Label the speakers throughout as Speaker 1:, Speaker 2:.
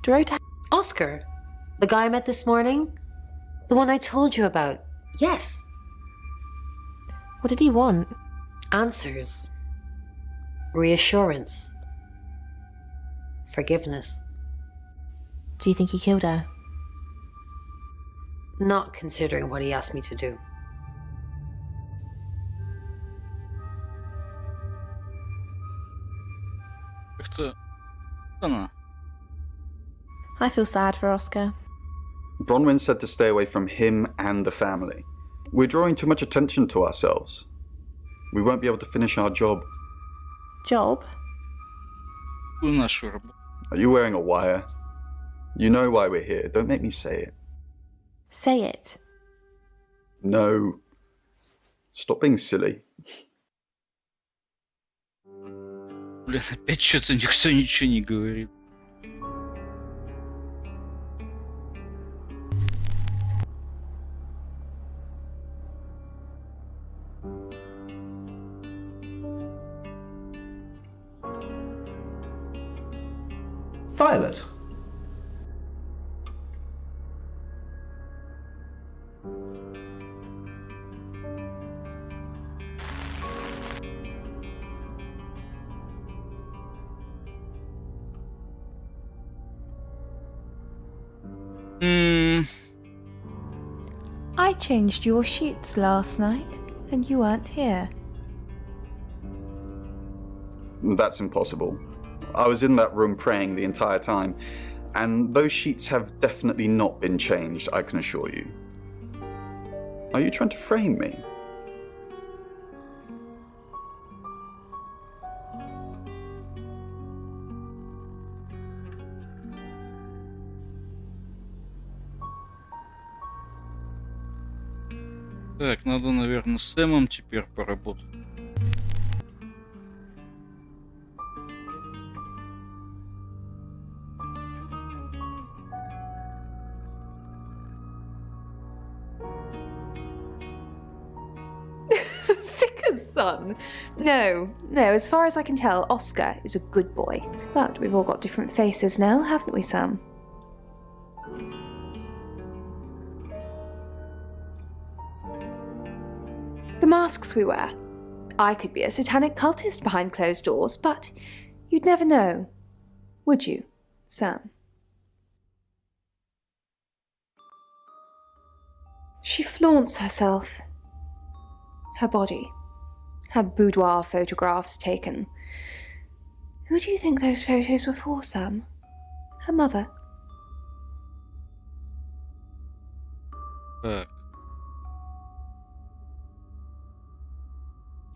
Speaker 1: Drove to...
Speaker 2: Oscar, the guy I met this morning? The one I told you about. Yes.
Speaker 1: What did he want?
Speaker 2: Answers. Reassurance. Forgiveness.
Speaker 1: Do you think he killed her?
Speaker 2: Not considering what he asked me to do.
Speaker 3: Как-то... Она.
Speaker 1: I feel sad for Oscar.
Speaker 4: Bronwyn said to stay away from him and the family. We're drawing too much attention to ourselves. We won't be able to finish our job.
Speaker 1: Job?
Speaker 3: Нашу работу.
Speaker 4: Are you wearing a wire? You know why we're here. Don't make me say it.
Speaker 1: Say it.
Speaker 4: No. Stop being silly.
Speaker 3: Блин, опять что-то никто ничего не говорит.
Speaker 5: Violet.
Speaker 6: I changed your sheets last night, and you weren't here.
Speaker 4: That's impossible. I was in that room praying the entire time, and those sheets have definitely not been changed, I can assure you. Are you trying to frame me?
Speaker 3: Так, надо, наверное, с Сэмом теперь поработать.
Speaker 7: Vicar's son? No, as far as I can tell, Oscar is a good boy. But we've all got different faces now, haven't we, Sam? The masks we wear. I could be a satanic cultist behind closed doors, but you'd never know. Would you, Sam? She flaunts herself. Her body. Had boudoir photographs taken. Who do you think those photos were for, Sam? Her mother?
Speaker 3: Так.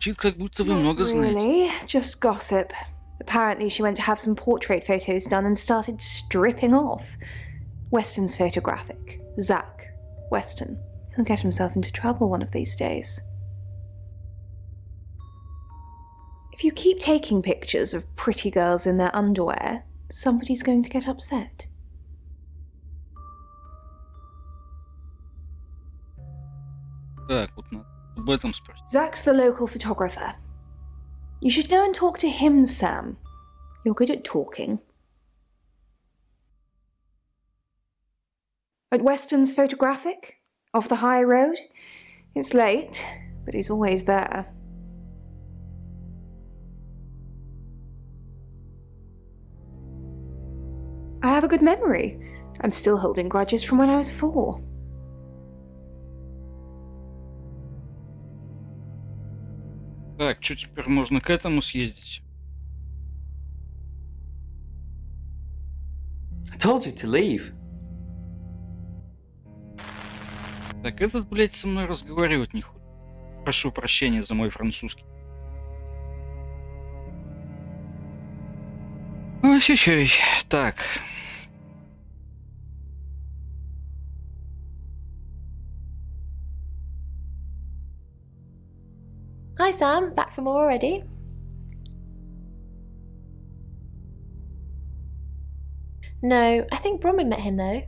Speaker 3: Звучит, как будто вы много знаете.
Speaker 7: Really, just gossip. Apparently she went to have some portrait photos done and started stripping off. Weston's photographic. Zach Weston. He'll get himself into trouble one of these days. If you keep taking pictures of pretty girls in their underwear, somebody's going to get upset.
Speaker 3: Так, вот надо об этом спросить.
Speaker 7: Zach's the local photographer. You should go and talk to him, Sam. You're good at talking. At Weston's photographic? Off the high road? It's late, but he's always there. I have a good memory. I'm still holding grudges from when I was 4.
Speaker 3: Так, что теперь можно к этому съездить?
Speaker 5: I told you to leave.
Speaker 3: Так, этот, блядь, со мной разговаривать не хочет. Прошу прощения за мой французский. Ой-ой-ой. Так.
Speaker 1: Hi Sam, back from war already? No, I think Bronwyn met him though.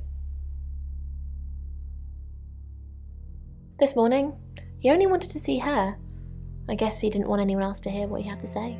Speaker 1: This morning. He only wanted to see her. I guess he didn't want anyone else to hear what he had to say.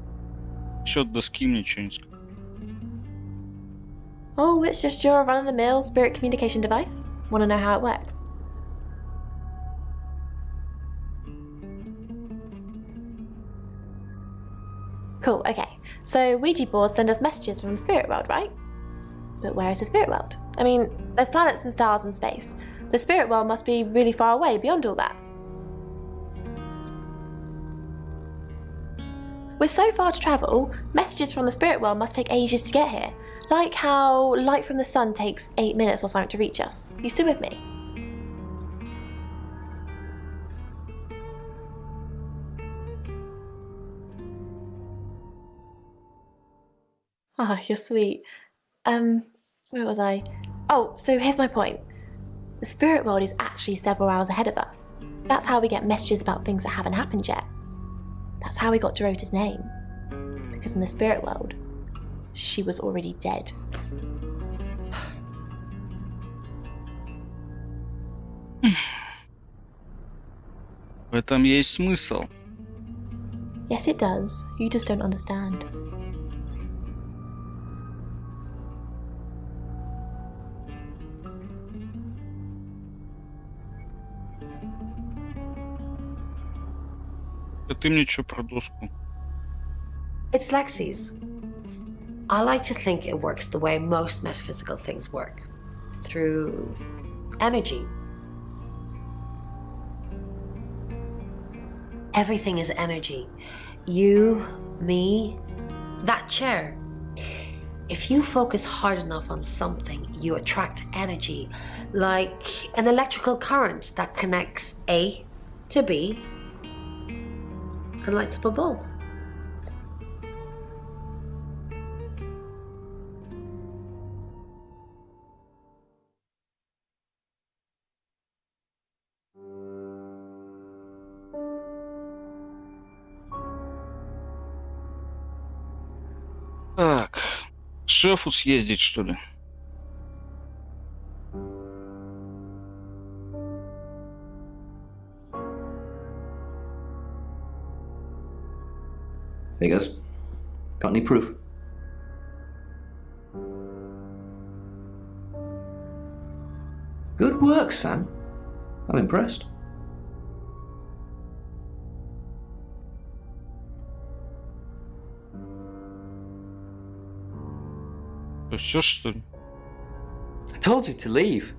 Speaker 3: Счет доски мне что не сказал.
Speaker 1: Oh, it's just your run-of-the-mill spirit communication device. Want to know how it works? Cool, okay. So Ouija boards send us messages from the spirit world, right? But where is the spirit world? I mean, there's planets and stars in space. The spirit world must be really far away beyond all that. With so far to travel, messages from the spirit world must take ages to get here. Like how light from the sun takes 8 minutes or something to reach us. You still with me? Ah, you're sweet. Where was I? Oh, so here's my point. The spirit world is actually several hours ahead of us. That's how we get messages about things that haven't happened yet. That's how we got Dorota's name. Because in the spirit world, she was already dead.
Speaker 3: В этом есть смысл.
Speaker 1: Yes, it does. You just don't understand.
Speaker 3: А ты мне что про доску?
Speaker 2: It's Lexi's. I like to think it works the way most metaphysical things work, through energy. Everything is energy. You, me, that chair. If you focus hard enough on something, you attract energy, like an electrical current that connects A to B and lights up a bulb.
Speaker 3: Так, к шефу съездить, что ли?
Speaker 5: Figures. Got any proof? Good work, Sam. I'm impressed.
Speaker 3: То все, что ли?
Speaker 5: I told you to leave.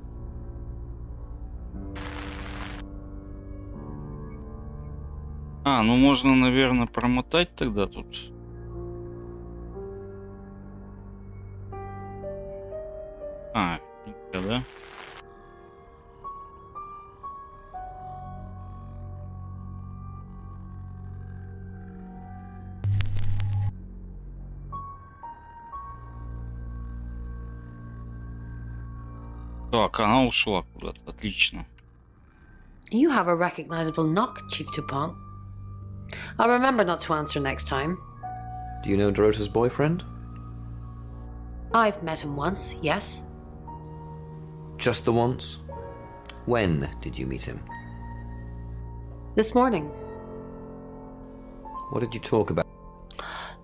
Speaker 3: А, ну можно, наверное, промотать тогда тут. А, да? Так, она ушла куда-то. Отлично.
Speaker 2: You have a recognizable knock, Chief Dupont. I'll remember not to answer next time.
Speaker 8: Do you know Dorota's boyfriend?
Speaker 2: I've met him once, yes.
Speaker 8: Just the once? When did you meet him?
Speaker 2: This morning.
Speaker 8: What did you talk about?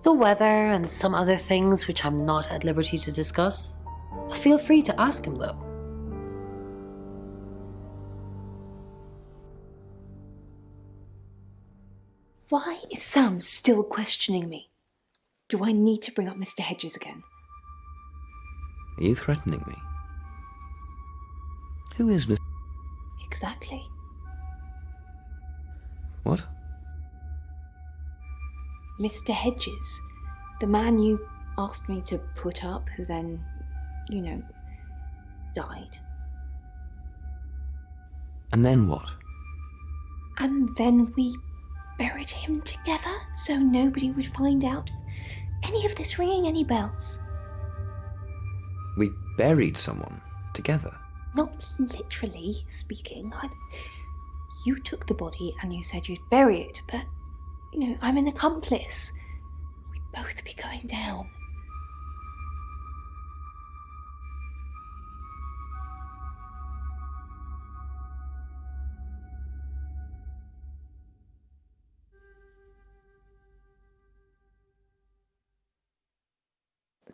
Speaker 2: The weather and some other things which I'm not at liberty to discuss. Feel free to ask him, though.
Speaker 7: Why is Sam still questioning me? Do I need to bring up Mr. Hedges again?
Speaker 8: Are you threatening me? Who is Miss...
Speaker 7: Exactly.
Speaker 8: What?
Speaker 7: Mr. Hedges. The man you asked me to put up, who then, died.
Speaker 8: And then what?
Speaker 7: And then we buried him together so nobody would find out any of this ringing any bells.
Speaker 8: We buried someone together.
Speaker 7: Not literally speaking. You took the body and you said you'd bury it, but, I'm an accomplice. We'd both be going down.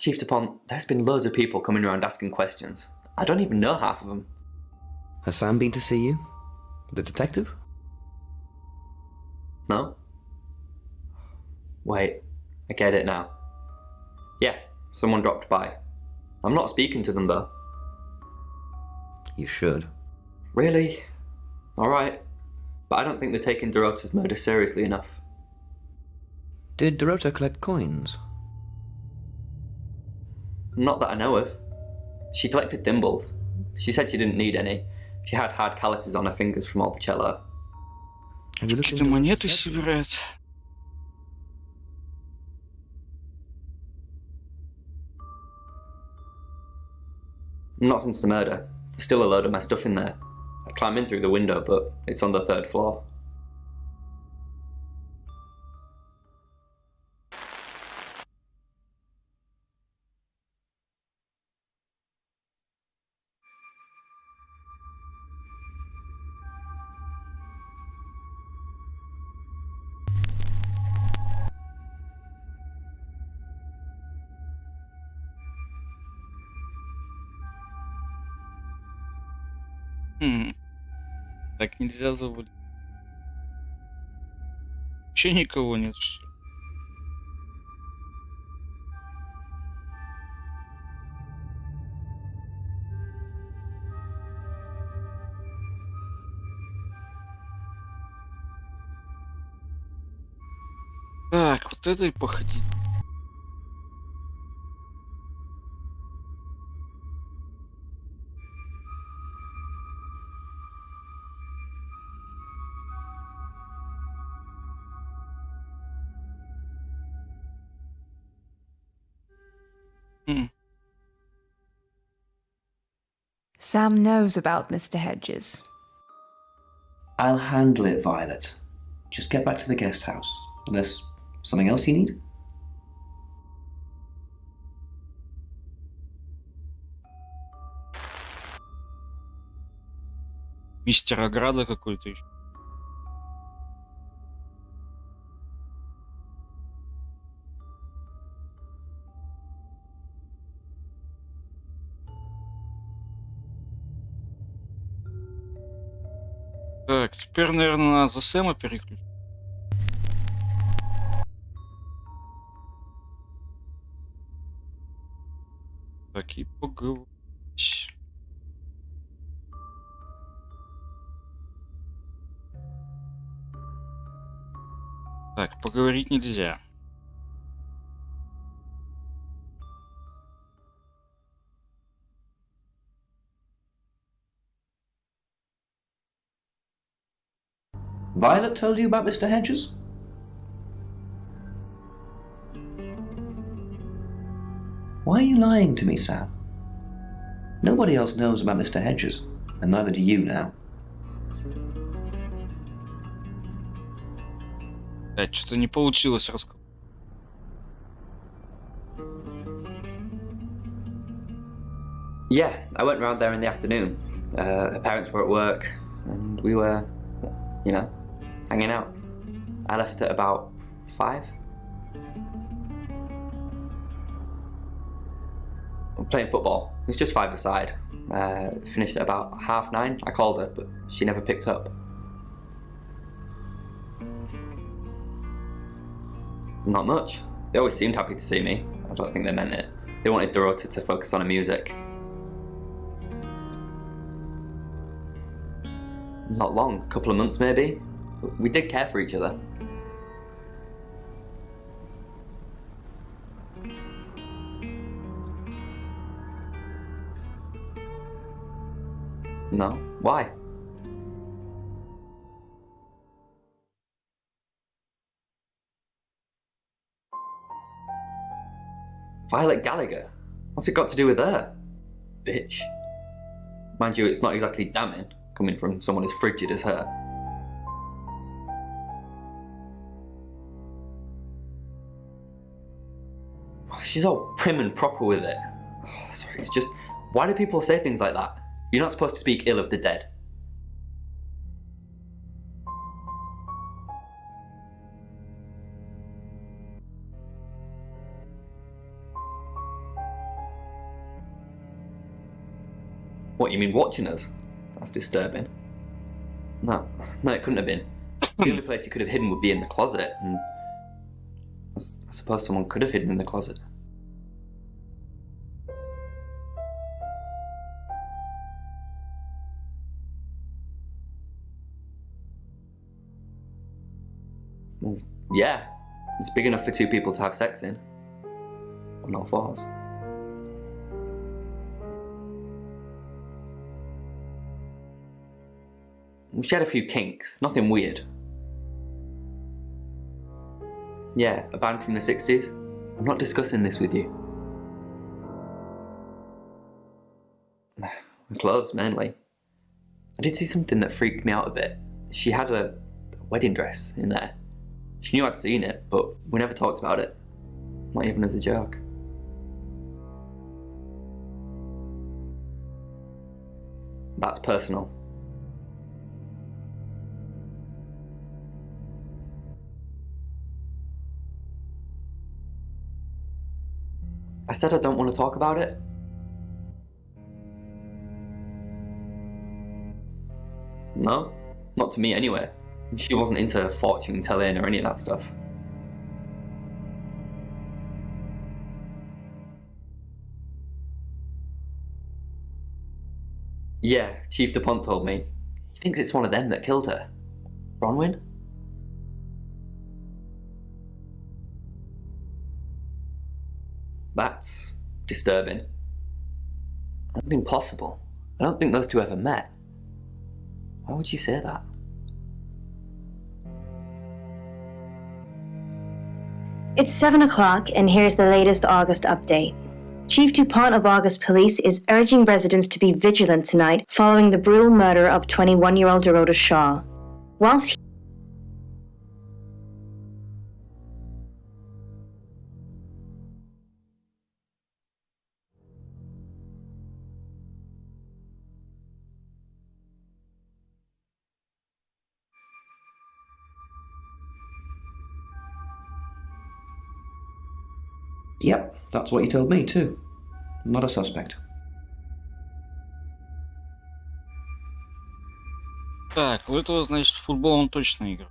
Speaker 5: Chief DuPont, there's been loads of people coming around asking questions. I don't even know half of them.
Speaker 8: Has Sam been to see you? The detective?
Speaker 5: No? Wait, I get it now. Yeah, someone dropped by. I'm not speaking to them though.
Speaker 8: You should.
Speaker 5: Really? Alright. But I don't think they're taking Dorota's murder seriously enough.
Speaker 8: Did Dorota collect coins?
Speaker 5: Not that I know of. She collected thimbles. She said she didn't need any. She had hard calluses on her fingers from all the cello.
Speaker 8: Have you looked
Speaker 3: Какие-то
Speaker 8: into
Speaker 3: монеты
Speaker 8: Dorota's bedroom?
Speaker 3: собирает.
Speaker 5: Not since the murder. There's still a load of my stuff in there. I'd climb in through the window, but it's on the 3rd floor.
Speaker 3: Так нельзя забыть. Вообще никого нет, что ли? Так, вот это и походить.
Speaker 6: Sam knows about Mr. Hedges.
Speaker 5: I'll handle it, Violet. Just get back to the guest house. Unless something else you need?
Speaker 3: Мистер Ограда какой-то еще. Так, теперь, наверное, надо за Сэма переключить. Так, и поговорить. Так, поговорить нельзя.
Speaker 5: Violet told you about Mr. Hedges? Why are you lying to me, Sam? Nobody else knows about Mr. Hedges, and neither do you now.
Speaker 3: Да, что-то не получилось рассказать.
Speaker 5: Yeah, I went round there in the afternoon. Her parents were at work, and we were, you know, hanging out. I left at about 5. Playing football. It was just 5-a-side. Finished at about 9:30. I called her, but she never picked up. Not much. They always seemed happy to see me. I don't think they meant it. They wanted Dorota to focus on her music. Not long, a couple of months maybe. We did care for each other. No? Why? Violet Gallagher? What's it got to do with her? Bitch. Mind you, it's not exactly damning, coming from someone as frigid as her. She's all prim and proper with it. Oh, sorry, it's just, why do people say things like that? You're not supposed to speak ill of the dead. What, you mean watching us? That's disturbing. No, it couldn't have been. The only place he could have hidden would be in the closet, and I suppose someone could have hidden in the closet. Well, yeah, it's big enough for 2 people to have sex in. On all fours. She had a few kinks, nothing weird. Yeah, a band from the 60s. I'm not discussing this with you. The clothes, mainly. I did see something that freaked me out a bit. She had a wedding dress in there. She knew I'd seen it, but we never talked about it. Not even as a joke. That's personal. I said I don't want to talk about it. No, not to me anyway. She wasn't into fortune telling or any of that stuff. Yeah, Chief DuPont told me. He thinks it's one of them that killed her. Bronwyn? That's disturbing. That's impossible. I don't think those 2 ever met. Why would she say that?
Speaker 9: It's 7 o'clock, and here's the latest August update. Chief DuPont of August Police is urging residents to be vigilant tonight following the brutal murder of 21-year-old Dorota Shaw. Whilst
Speaker 8: Yep, that's what you told me too. Not a suspect.
Speaker 3: Так, у этого, значит, в футбол он точно играл.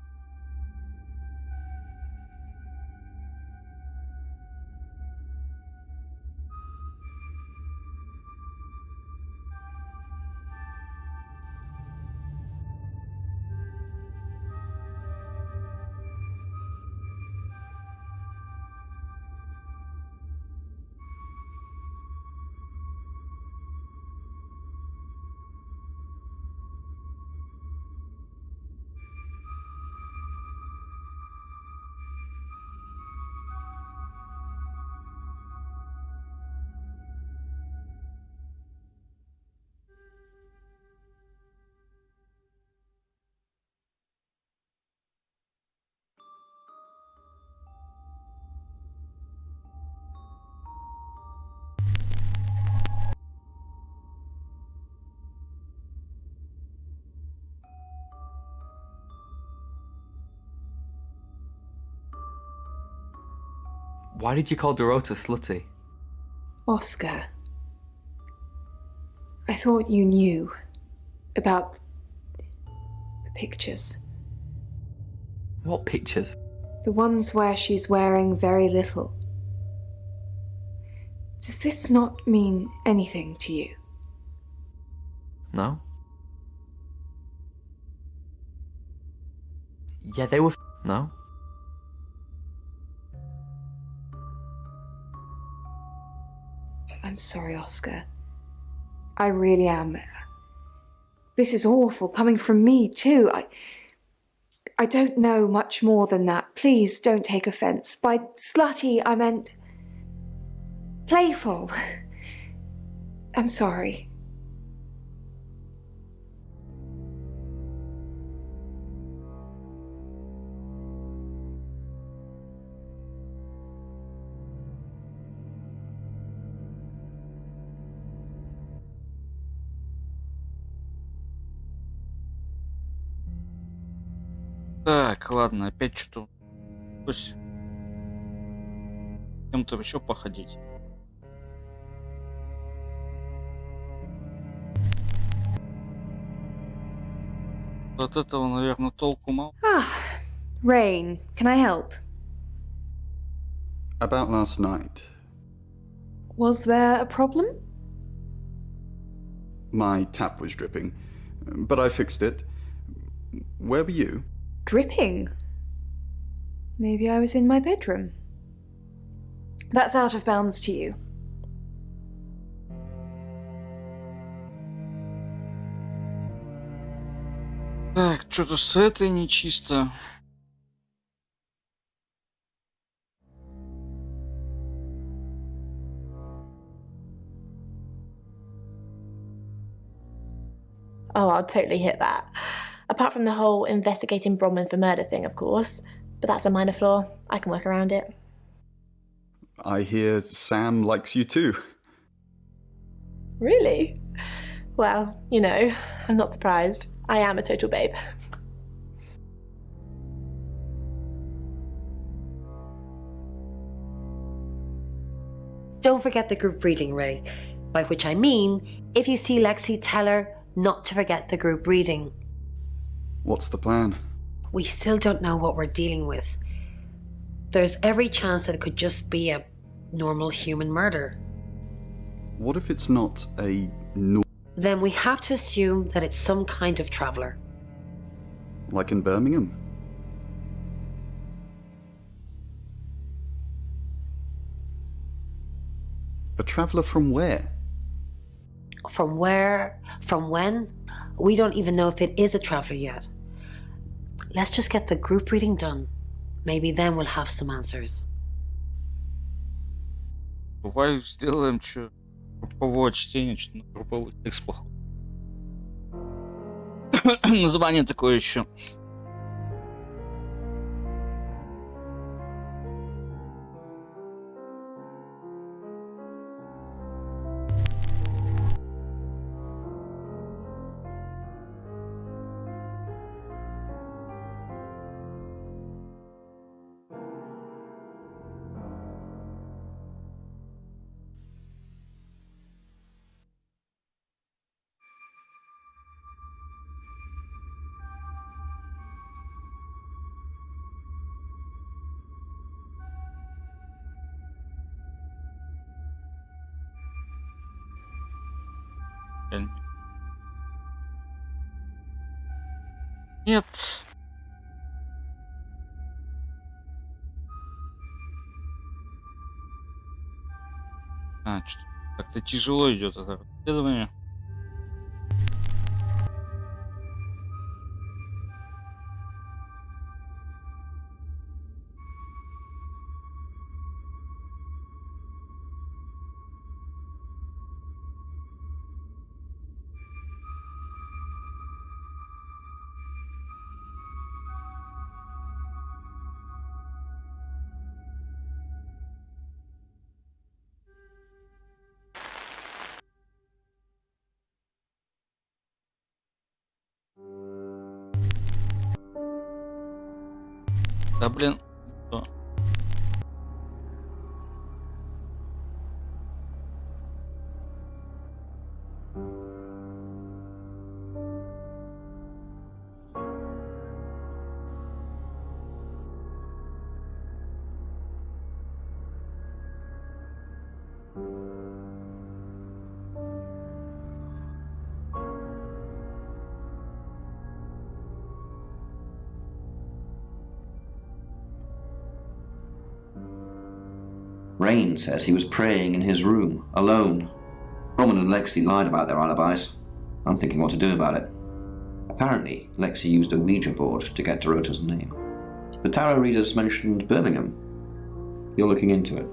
Speaker 5: Why did you call Dorota slutty?
Speaker 7: Oscar, I thought you knew about the pictures.
Speaker 5: What pictures?
Speaker 7: The ones where she's wearing very little. Does this not mean anything to you?
Speaker 5: No? Yeah, they were no?
Speaker 7: I'm sorry, Oscar. I really am. This is awful, coming from me too. I don't know much more than that. Please don't take offence. By slutty, I meant playful. I'm sorry.
Speaker 3: Так, ладно, опять что-то... Пусть... с кем-то еще походить. От этого, наверное, толку мало.
Speaker 7: Ah, Rain, can I help?
Speaker 4: About last night,
Speaker 7: Was there a problem?
Speaker 4: my tap was dripping, but I fixed it. Where were you?
Speaker 7: Dripping? Maybe I was in my bedroom. That's out of bounds to you.
Speaker 3: Так, что-то с этой нечисто.
Speaker 1: Oh, I'll totally hit that. Apart from the whole investigating Bronwyn for murder thing, of course. But that's a minor flaw. I can work around it.
Speaker 4: I hear Sam likes you too.
Speaker 1: Really? Well, you know, I'm not surprised. I am a total babe.
Speaker 2: Don't forget the group reading, Ray. By which I mean, if you see Lexi, tell her not to forget the group reading.
Speaker 4: What's the plan?
Speaker 2: We still don't know what we're dealing with. There's every chance that it could just be a normal human murder.
Speaker 4: What if it's not a
Speaker 2: Then we have to assume that it's some kind of traveller.
Speaker 4: like in Birmingham? A traveller from where?
Speaker 2: From where? From when? We don't even know if it is a traveller yet. Let's just get the group reading done. Maybe then we'll have some answers.
Speaker 3: Давай сделаем что? Групповое чтение, что на групповой текст похож. Название такое еще. Нет. Что как-то тяжело идет это расследование. Да блин. Что?
Speaker 10: Rain says he was praying in his room, alone. Roman and Lexi lied about their alibis. I'm thinking what to do about it. Apparently, Lexi used a Ouija board to get Dorota's name. The tarot readers mentioned Birmingham. You're looking into it.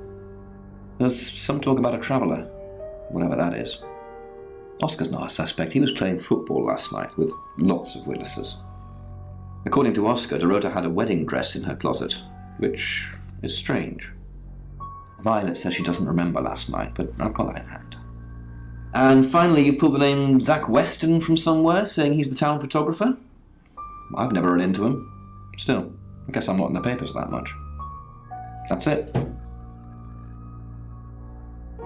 Speaker 10: There's some talk about a traveller, whatever that is. Oscar's not a suspect. He was playing football last night with lots of witnesses. According to Oscar, Dorota had a wedding dress in her closet, which is strange. Violet says she doesn't remember last night, but I've got that in hand. And finally, you pulled the name Zach Weston from somewhere, saying he's the town photographer? I've never run into him. Still, I guess I'm not in the papers that much. That's it.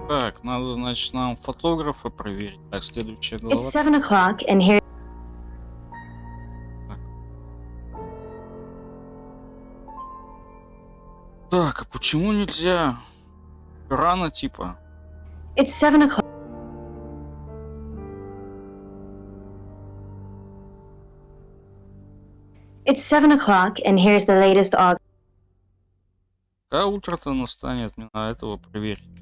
Speaker 3: Так, надо, значит, нам фотографа проверить. Так, следующая глава.
Speaker 9: It's 7 o'clock, and here.
Speaker 3: Так, почему нельзя? Рано, типа.
Speaker 9: It's 7 o'clock. It's 7 o'clock, and here's the latest August.
Speaker 3: Когда утро-то настанет, мне надо этого проверить.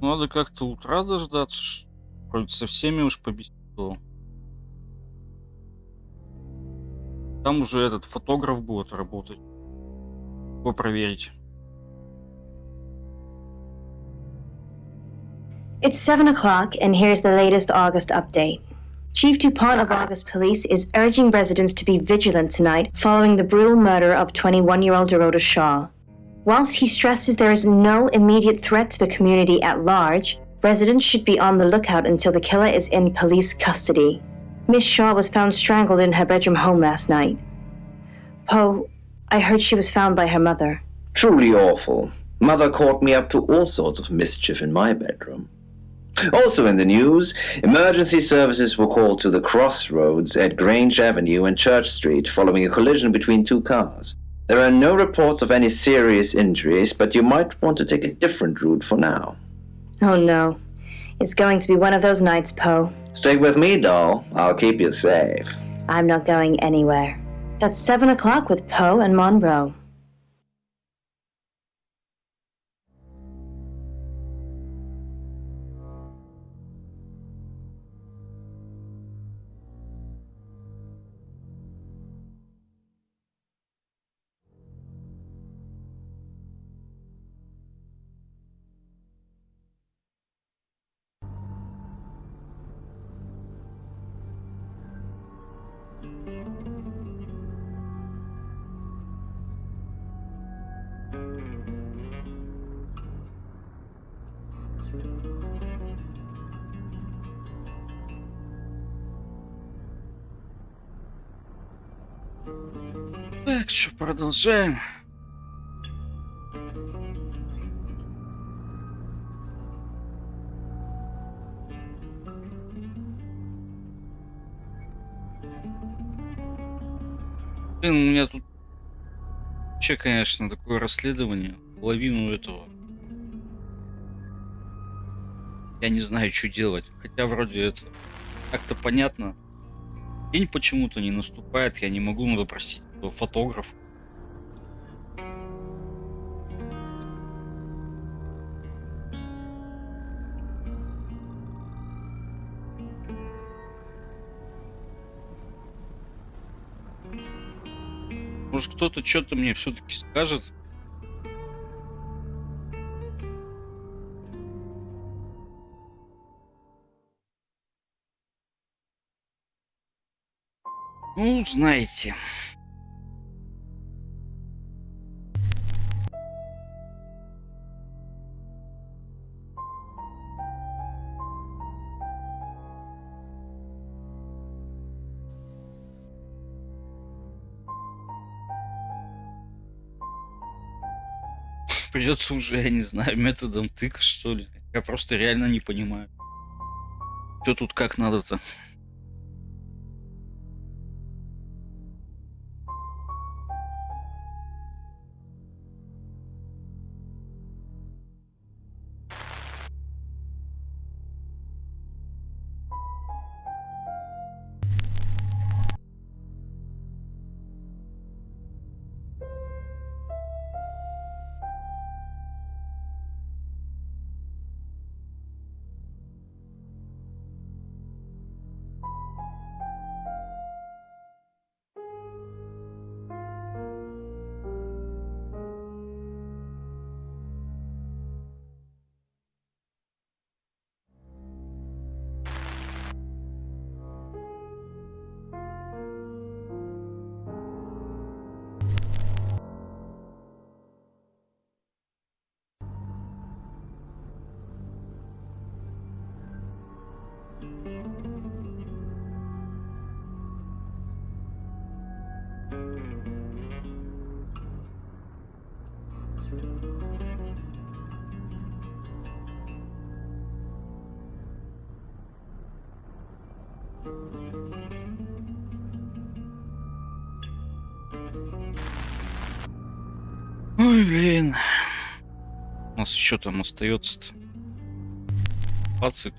Speaker 3: Надо как-то утра дождаться. Вроде со всеми уж побеседовал. Там уже этот фотограф будет работать. Его проверить.
Speaker 9: It's 7 o'clock, and here's the latest August update. Chief DuPont of August Police is urging residents to be vigilant tonight following the brutal murder of 21-year-old Dorota Shaw. Whilst he stresses there is no immediate threat to the community at large, residents should be on the lookout until the killer is in police custody. Miss Shaw was found strangled in her bedroom home last night. Poe, I heard she was found by her mother.
Speaker 11: Truly awful. Mother caught me up to all sorts of mischief in my bedroom. Also in the news, emergency services were called to the crossroads at Grange Avenue and Church Street following a collision between two cars. There are no reports of any serious injuries, but you might want to take a different route for now.
Speaker 9: Oh no. It's going to be one of those nights, Poe.
Speaker 11: Stick with me, doll. I'll keep you safe.
Speaker 9: I'm not going anywhere. That's 7 o'clock with Poe and Monroe.
Speaker 3: Так, что, продолжаем. Блин, у меня тут вообще, конечно, такое расследование. Половину этого. Я не знаю, что делать. Хотя вроде это как-то понятно. День почему-то не наступает. Я не могу допросить этого фотографа. Может, кто-то что-то мне все-таки скажет? Ну, знаете. Придется уже, я не знаю, методом тыка, что ли. Я просто реально не понимаю. Что тут как надо-то? Ой, блин. У нас еще там остается-то. Пацик.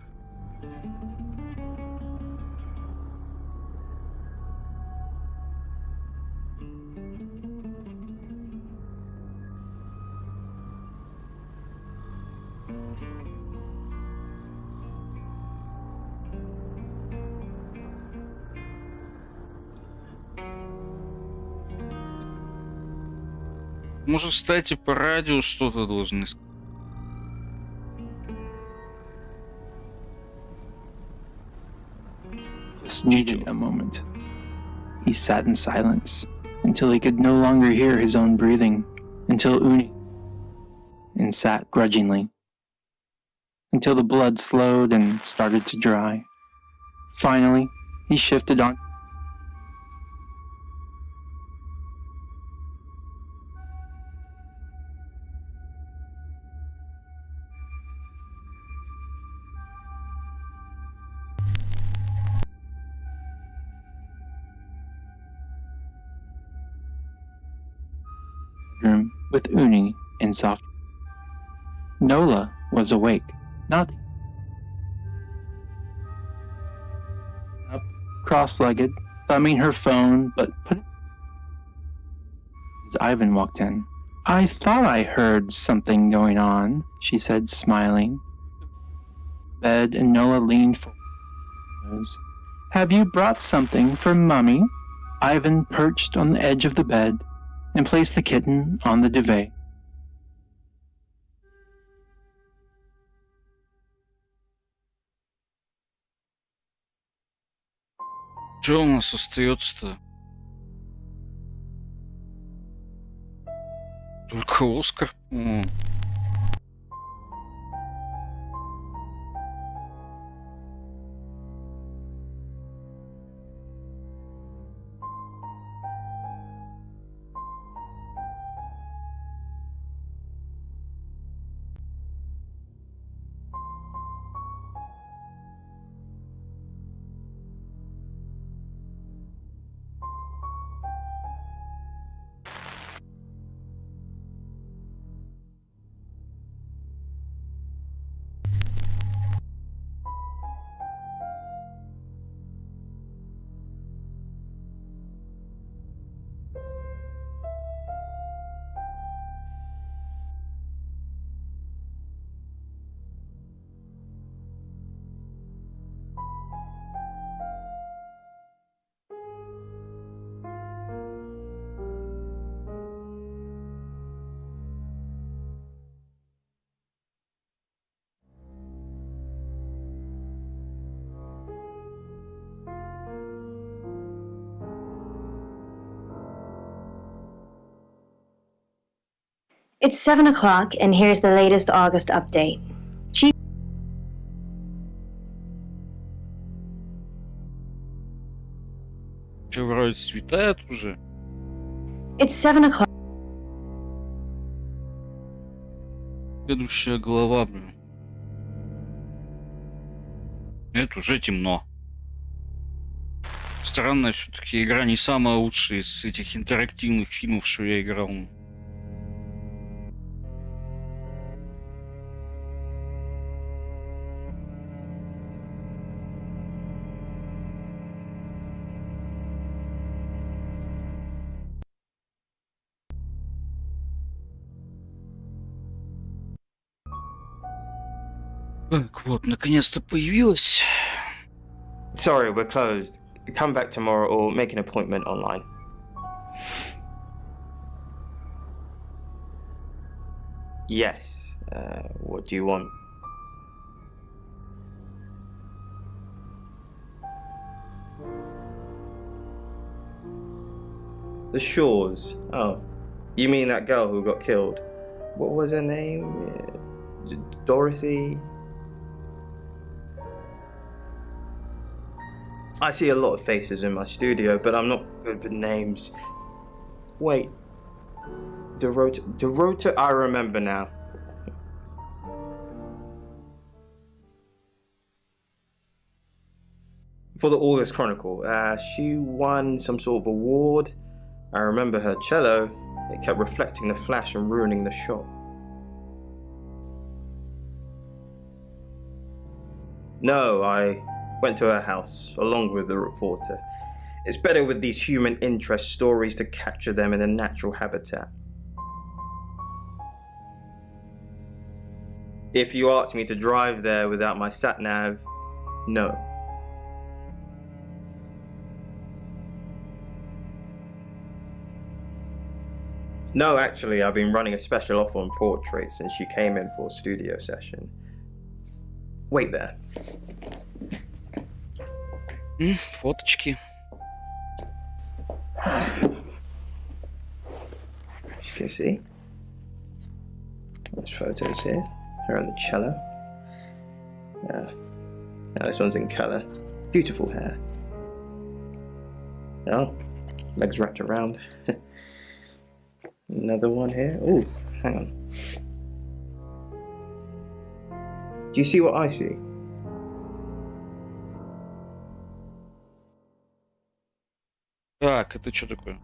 Speaker 3: Может, кстати, по радио что-то должны сказать.
Speaker 12: Just needed a moment. He sat in silence until he could no longer hear his own breathing, until Uni, and sat grudgingly, until the blood slowed and started to dry. Finally, he shifted on. Room with Uni in soft. Nola was awake, not up, cross-legged, thumbing her phone, but put. As Ivan walked in, "I thought I heard something going on," she said, smiling. Bed, and Nola leaned forward. "Have you brought something for Mummy?" Ivan perched on the edge of the bed and placed the kitten on the duvet.
Speaker 3: Что у нас остается-то? Только Оскар.
Speaker 9: It's 7 o'clock, and here's the latest August update. Chief.
Speaker 3: Че, вроде светает уже?
Speaker 9: It's 7 o'clock.
Speaker 3: Следующая глава, блин. Это уже темно. Странная все-таки игра, не самая лучшая из этих интерактивных фильмов, что я играл. Так, вот, наконец-то появилась.
Speaker 13: Sorry, we're closed. Come back tomorrow or make an appointment online. Yes. What do you want? The Shores. Oh. You mean that girl who got killed? What was her name? Dorothy? I see a lot of faces in my studio, but I'm not good with names. Wait. Ritor, I remember now. For the August Chronicle, she won some sort of award. I remember her cello. It kept reflecting the flash and ruining the shot. No, I went to her house, along with the reporter. It's better with these human interest stories to capture them in a natural habitat. If you asked me to drive there without my sat-nav, no. No, actually, I've been running a special offer on portraits since she came in for a studio session. Wait there.
Speaker 3: Фоточки.
Speaker 13: As you can see, there's photos here. Her on the cello. Now this one's in colour. Beautiful hair. Oh, legs wrapped around. Another one here. Oh, hang on. Do you see what I see?
Speaker 3: Так, это что такое?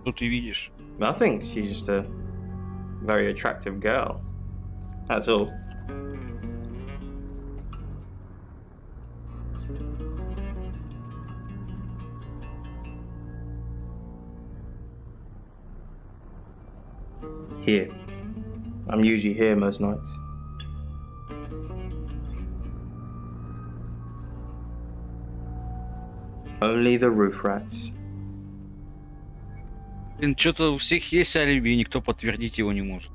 Speaker 3: Что ты видишь?
Speaker 13: Nothing. She's just a very attractive girl. That's all. Here. I'm usually here most nights. Only the roof rats.
Speaker 3: Блин, что-то у всех есть алиби, и никто подтвердить его не может.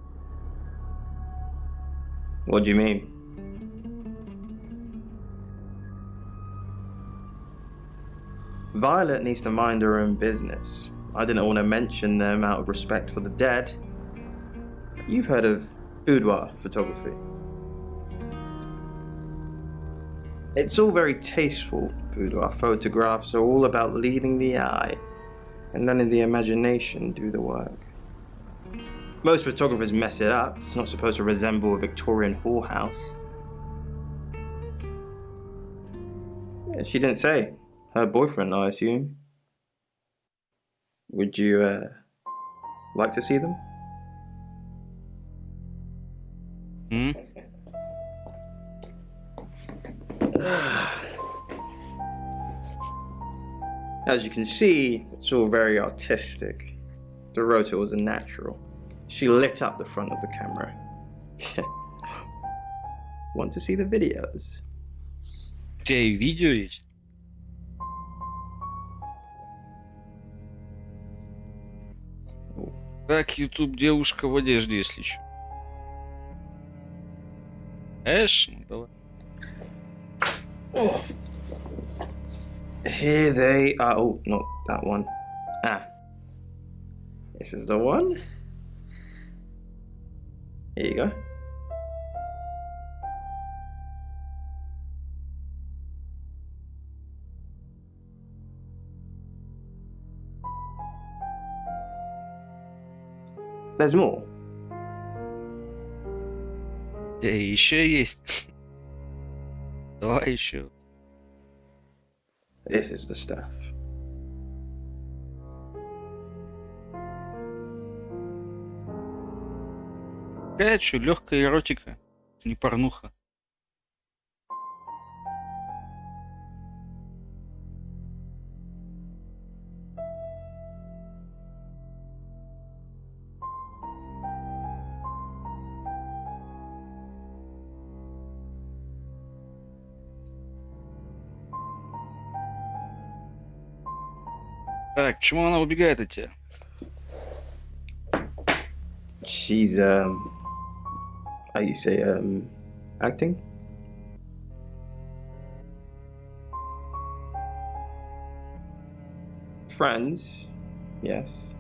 Speaker 13: What do you mean? Violet needs to mind her own business. I didn't want to mention them out of respect for the dead. You've heard of boudoir photography. It's all very tasteful. Boudoir photographs are all about leading the eye and letting the imagination do the work. Most photographers mess it up. It's not supposed to resemble a Victorian whorehouse. She didn't say. Her boyfriend, I assume. Would you like to see them? As you can see, it's all very artistic. Dorota was a natural. She lit up the front of the camera. Want to see the videos?
Speaker 3: У тебя и видео есть? Так, YouTube девушка в одежде, если что. Эш, ну давай.
Speaker 13: Oh. Here they are. Oh, not that one. This is the one. Here you go. There's more.
Speaker 3: Да, еще есть. Давай еще.
Speaker 13: This is the stuff.
Speaker 3: Какая что, легкая эротика, не порнуха. Так, почему она убегает от тебя?
Speaker 13: She's how you say acting? Friends, yes.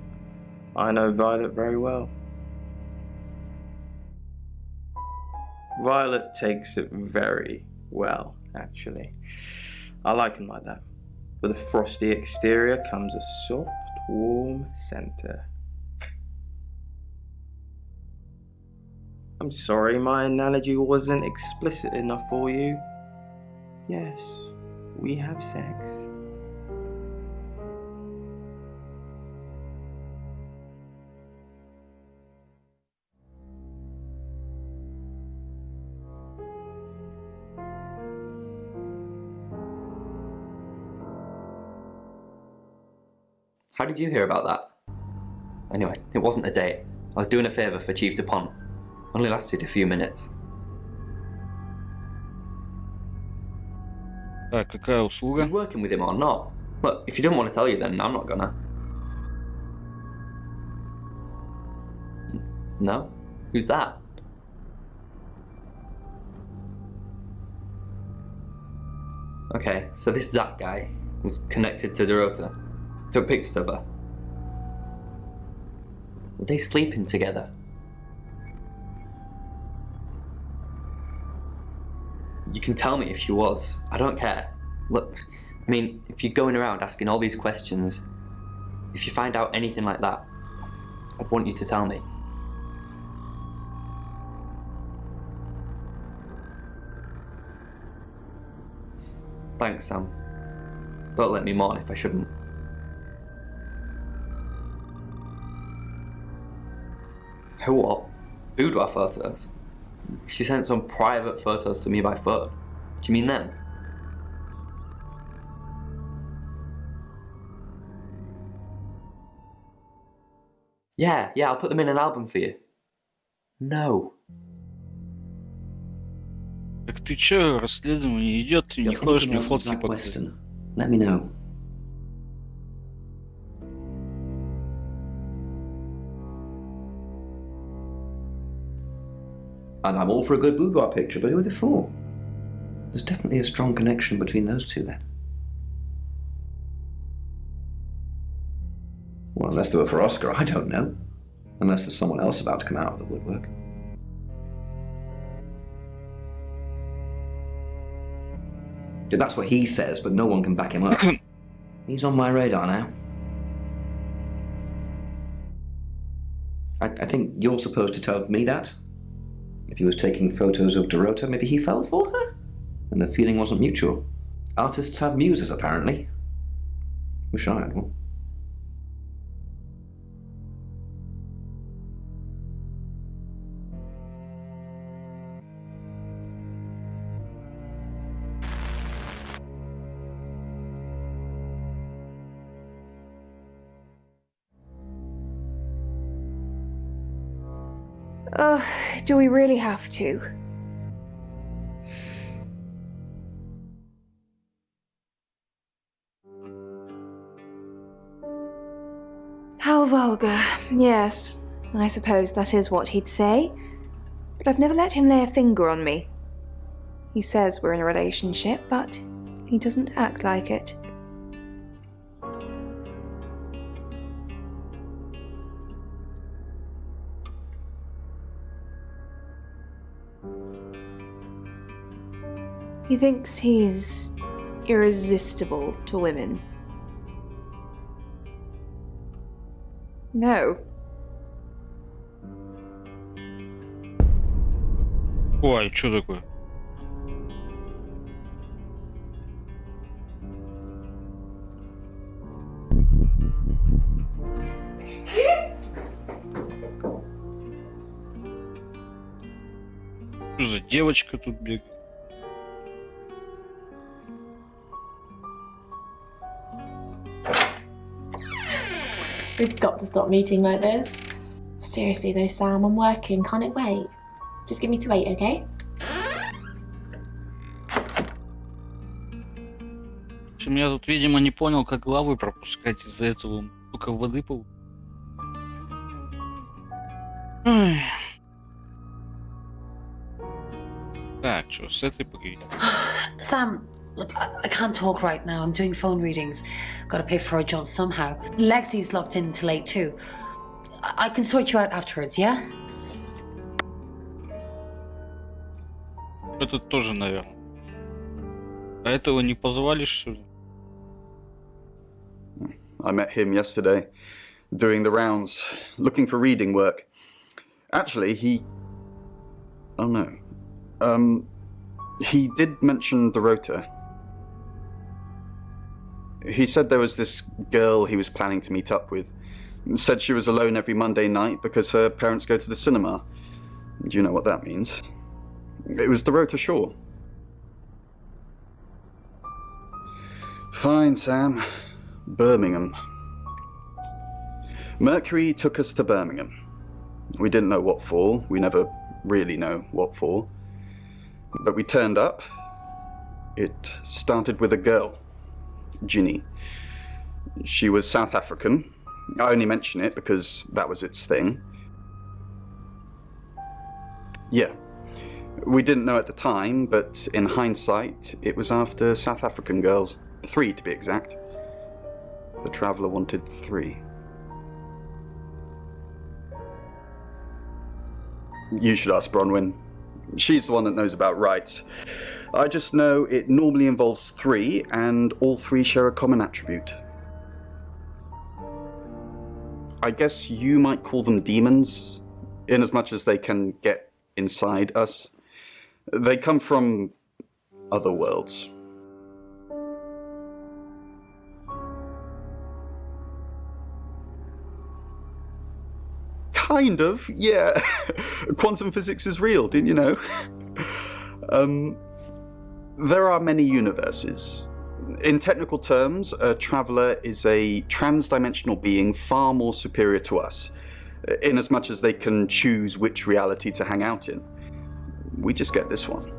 Speaker 13: I know Violet very well. Violet takes it very well. actually. I like them like that. With a frosty exterior comes a soft, warm center. I'm sorry my analogy wasn't explicit enough for you. Yes, we have sex.
Speaker 5: How did you hear about that? Anyway, it wasn't a date. I was doing a favour for Chief DuPont. Only lasted a few minutes.
Speaker 3: Какая услуга?
Speaker 5: You working with him or not? Look, if you don't want to tell you, then I'm not gonna. No? Who's that? Okay, so this Zach guy was connected to Dorota. Took pictures of her. Were they sleeping together? You can tell me if she was. I don't care. Look, I mean, if you're going around asking all these questions, if you find out anything like that, I'd want you to tell me. Thanks, Sam. Don't let me mourn if I shouldn't. What? Boudoir photos? She sent some private photos to me by phone. Do you mean them? Yeah, I'll put them in an album for you. No.
Speaker 3: Так ты чё, расследование идет, ты не ходишь мне фотки показывать?
Speaker 10: Let me know. And I'm all for a good boudoir picture, but who are they for? There's definitely a strong connection between those two then. Well, unless they were for Oscar, I don't know. Unless there's someone else about to come out of the woodwork. That's what he says, but no one can back him up. He's on my radar now. I think you're supposed to tell me that. If he was taking photos of Dorota, maybe he fell for her? And the feeling wasn't mutual. Artists have muses, apparently. Wish I had one.
Speaker 7: Ugh, do we really have to? How vulgar. Yes, I suppose that is what he'd say. But I've never let him lay a finger on me. He says we're in a relationship, but he doesn't act like it. He thinks he's irresistible to women. No.
Speaker 3: Ой, что такое? Что за девочка тут бегает?
Speaker 1: We've got to stop meeting like this. Seriously though, Sam, I'm working. Can't it wait? Just give me to 8, okay?
Speaker 3: Я тут, видимо, не понял, как главы пропускать из-за этого. Только воды пол. Так, что с этой поговорить?
Speaker 2: Sam, look, I can't talk right now. I'm doing phone readings. Got to pay for a job somehow. Lexi's locked in till 8 too. I can sort you out afterwards, yeah?
Speaker 3: Это тоже, наверное. А этого не позвали, что ли?
Speaker 4: I met him yesterday, doing the rounds, looking for reading work. Actually, oh no. He did mention the Ritor. He said there was this girl he was planning to meet up with. Said she was alone every Monday night because her parents go to the cinema. Do you know what that means? It was the Ritor Shore. Fine, Sam. Birmingham. Mercury took us to Birmingham. We didn't know what for. We never really know what for. But we turned up. It started with a girl, Ginny. She was South African. I only mention it because that was its thing. Yeah. We didn't know at the time, but in hindsight, it was after South African girls. 3 to be exact. The Traveller wanted 3. You should ask Bronwyn. She's the one that knows about rights. I just know it normally involves 3, and all 3 share a common attribute. I guess you might call them demons, in as much as they can get inside us. They come from other worlds. Kind of, yeah. Quantum physics is real, didn't you know? There are many universes. In technical terms, a traveller is a trans-dimensional being far more superior to us, in as much as they can choose which reality to hang out in. We just get this one.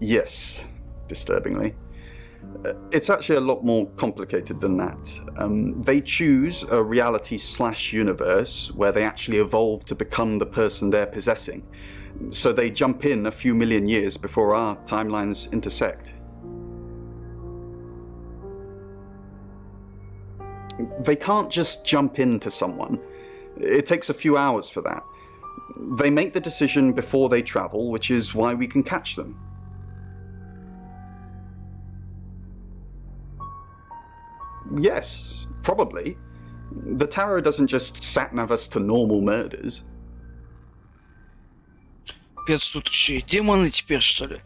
Speaker 4: Yes, disturbingly. It's actually a lot more complicated than that. They choose a reality/universe where they actually evolve to become the person they're possessing. So they jump in a few million years before our timelines intersect. They can't just jump into someone. It takes a few hours for that. They make the decision before they travel, which is why we can catch them. Yes, probably. The tarot doesn't just sat-nav us to normal murders.
Speaker 3: Пец, тут еще и демоны теперь, что ли?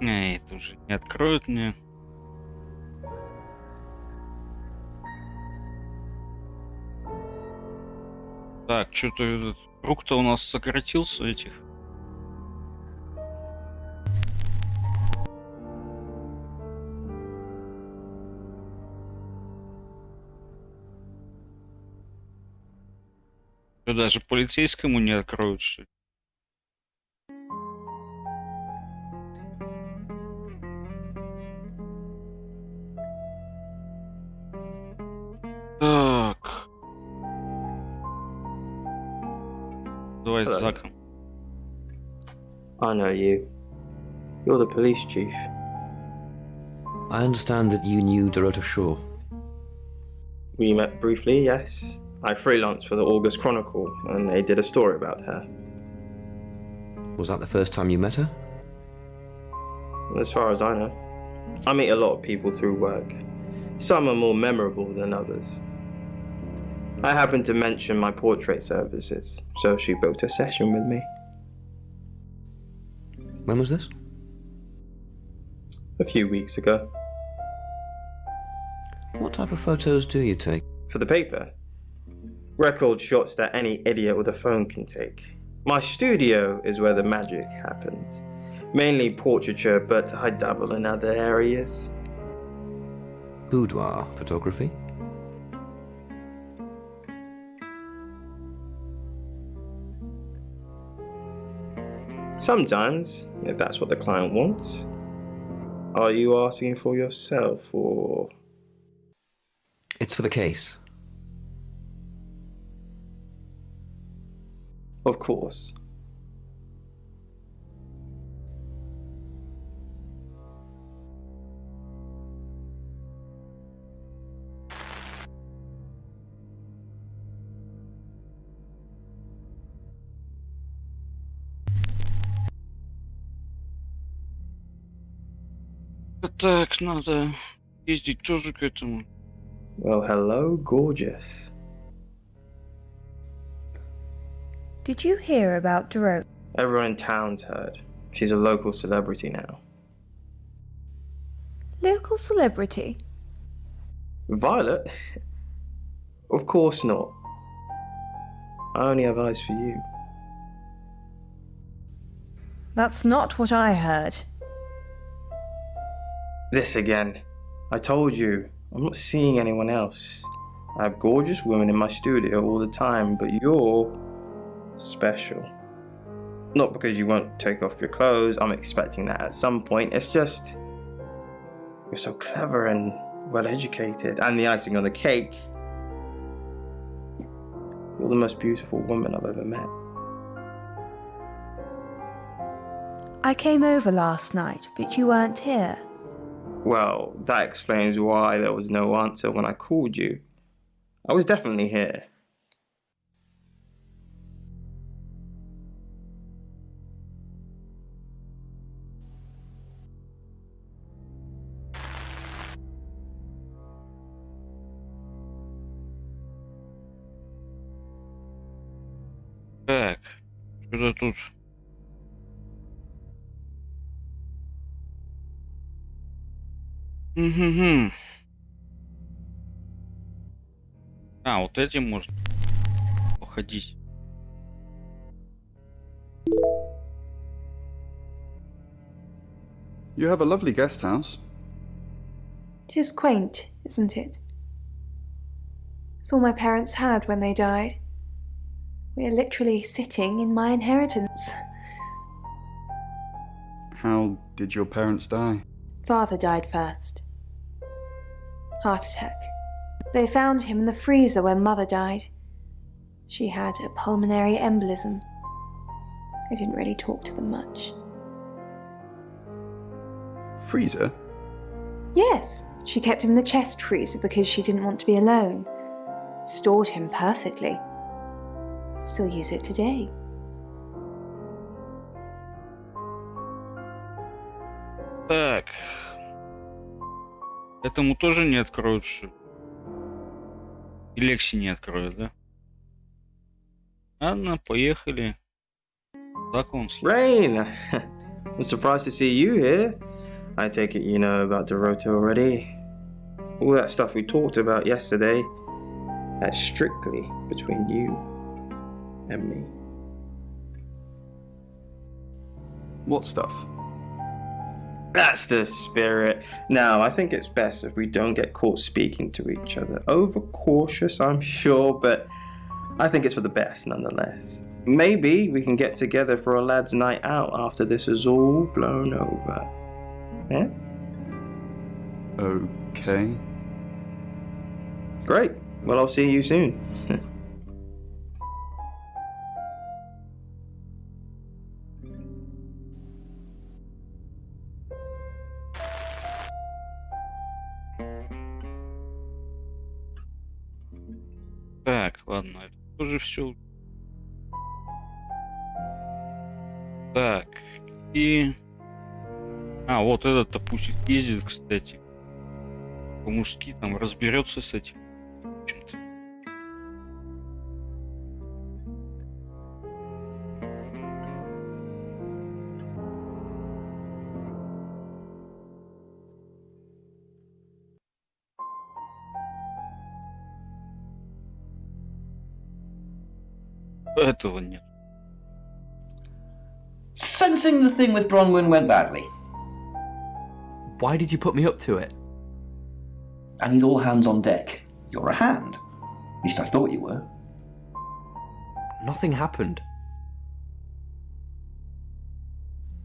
Speaker 3: Это уже не откроют мне. Так, что-то этот круг-то у нас сократился этих. Что, даже полицейскому не откроют, что ли? Так. Давай с Заком.
Speaker 13: I know you. You're the police chief.
Speaker 8: I understand that you knew Dorota Shaw.
Speaker 13: We met briefly, yes. I freelanced for the August Chronicle, and they did a story about her.
Speaker 8: Was that the first time you met her?
Speaker 13: As far as I know. I meet a lot of people through work. Some are more memorable than others. I happened to mention my portrait services, so she booked a session with me.
Speaker 8: When was this?
Speaker 13: A few weeks ago.
Speaker 8: What type of photos do you take?
Speaker 13: For the paper? Record shots that any idiot with a phone can take. My studio is where the magic happens. Mainly portraiture, but I dabble in other areas.
Speaker 8: Boudoir photography?
Speaker 13: Sometimes, if that's what the client wants. Are you asking for yourself, or...?
Speaker 8: It's for the case.
Speaker 13: Of course.
Speaker 3: Так, надо ездить тоже к этому.
Speaker 13: Well, hello, gorgeous.
Speaker 6: Did you hear about Dobro?
Speaker 13: Everyone in town's heard. She's a local celebrity now.
Speaker 6: Local celebrity?
Speaker 13: Violet? Of course not. I only have eyes for you.
Speaker 6: That's not what I heard.
Speaker 13: This again. I told you, I'm not seeing anyone else. I have gorgeous women in my studio all the time, but you're special. Not because you won't take off your clothes, I'm expecting that at some point. It's just, you're so clever and well educated. And the icing on the cake, you're the most beautiful woman I've ever met.
Speaker 6: I came over last night, but you weren't here.
Speaker 13: Well, that explains why there was no answer when I called you. I was definitely here.
Speaker 3: Так, что-то тут. Угу. А, вот этим можно походить.
Speaker 4: You have a lovely guest house.
Speaker 7: It is quaint, isn't it? It's all my parents had when they died. We're literally sitting in my inheritance.
Speaker 4: How did your parents die?
Speaker 7: Father died first. Heart attack. They found him in the freezer when Mother died. She had a pulmonary embolism. I didn't really talk to them much.
Speaker 4: Freezer?
Speaker 7: Yes, she kept him in the chest freezer because she didn't want to be alone. Stored him perfectly. Still use it today.
Speaker 3: Так. Этому тоже не откроют, что ли? И Лекси не откроют, да? Ладно, поехали. Так он.
Speaker 13: Rain! I'm surprised to see you here. I take it you know about Dorota already. All that stuff we talked about yesterday, that's strictly between you and me.
Speaker 4: What stuff?
Speaker 13: That's the spirit. Now, I think it's best if we don't get caught speaking to each other. Overcautious, I'm sure, but I think it's for the best nonetheless. Maybe we can get together for a lad's night out after this is all blown over. Yeah?
Speaker 4: Okay.
Speaker 13: Great. Well, I'll see you soon.
Speaker 3: Так, ладно, это тоже все. Так, и... А, вот этот-то пусть ездит, кстати. По-мужски там разберется с этим. В общем-то. Этого нет.
Speaker 10: Sensing the thing with Bronwyn went badly.
Speaker 14: Why did you put me up to it?
Speaker 10: I need all hands on deck. You're a hand. At least I thought you were.
Speaker 14: Nothing happened.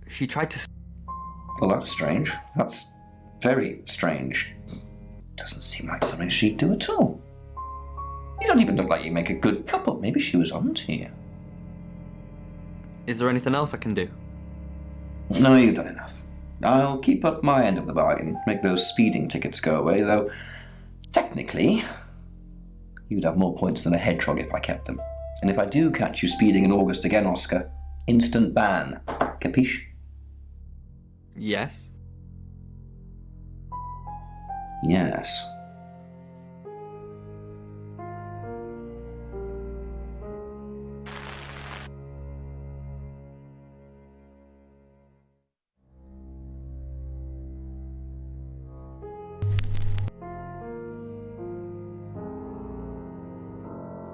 Speaker 14: She tried to...
Speaker 10: Well, that's strange. That's very strange. Doesn't seem like something she'd do at all. You don't even look like you make a good couple. Maybe she was onto you.
Speaker 14: Is there anything else I can do?
Speaker 10: No, you've done enough. I'll keep up my end of the bargain, make those speeding tickets go away, though technically you'd have more points than a hedgehog if I kept them. And if I do catch you speeding in August again, Oscar, instant ban. Capiche?
Speaker 14: Yes.
Speaker 10: Yes.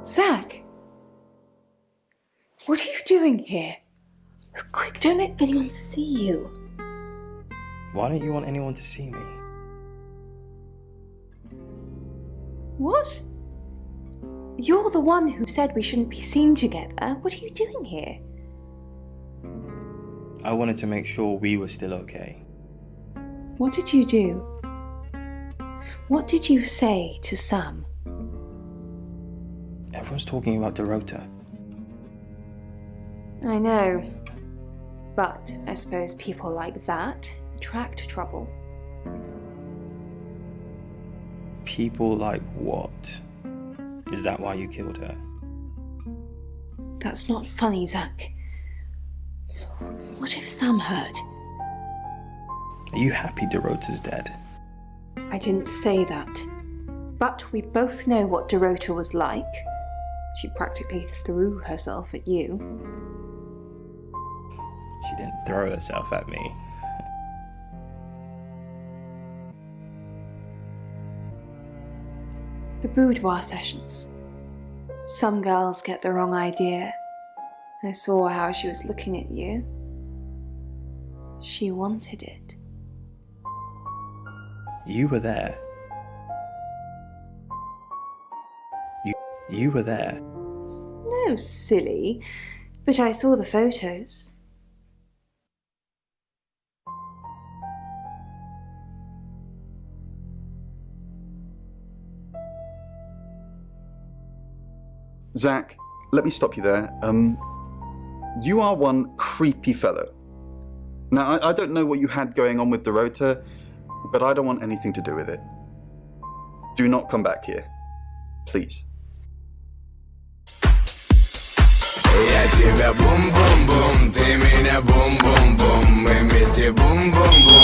Speaker 7: Zach! What are you doing here? Quick, don't let anyone see you.
Speaker 13: Why don't you want anyone to see me?
Speaker 7: What? You're the one who said we shouldn't be seen together. What are you doing here?
Speaker 13: I wanted to make sure we were still okay.
Speaker 7: What did you do? What did you say to Sam?
Speaker 13: Everyone's talking about Dorota.
Speaker 7: I know. But I suppose people like that attract trouble.
Speaker 13: People like what? Is that why you killed her?
Speaker 7: That's not funny, Zach. What if Sam heard?
Speaker 13: Are you happy Dorota's dead?
Speaker 7: I didn't say that. But we both know what Dorota was like. She practically threw herself at you.
Speaker 13: She didn't throw herself at me.
Speaker 7: The boudoir sessions. Some girls get the wrong idea. I saw how she was looking at you. She wanted it.
Speaker 13: You were there. You were there.
Speaker 7: No, silly. But I saw the photos.
Speaker 4: Zach, let me stop you there. You are one creepy fellow. Now, I don't know what you had going on with Dorota, but I don't want anything to do with it. Do not come back here. Please.
Speaker 15: Я тебя бум-бум-бум, ты меня бум-бум-бум, мы вместе бум-бум-бум.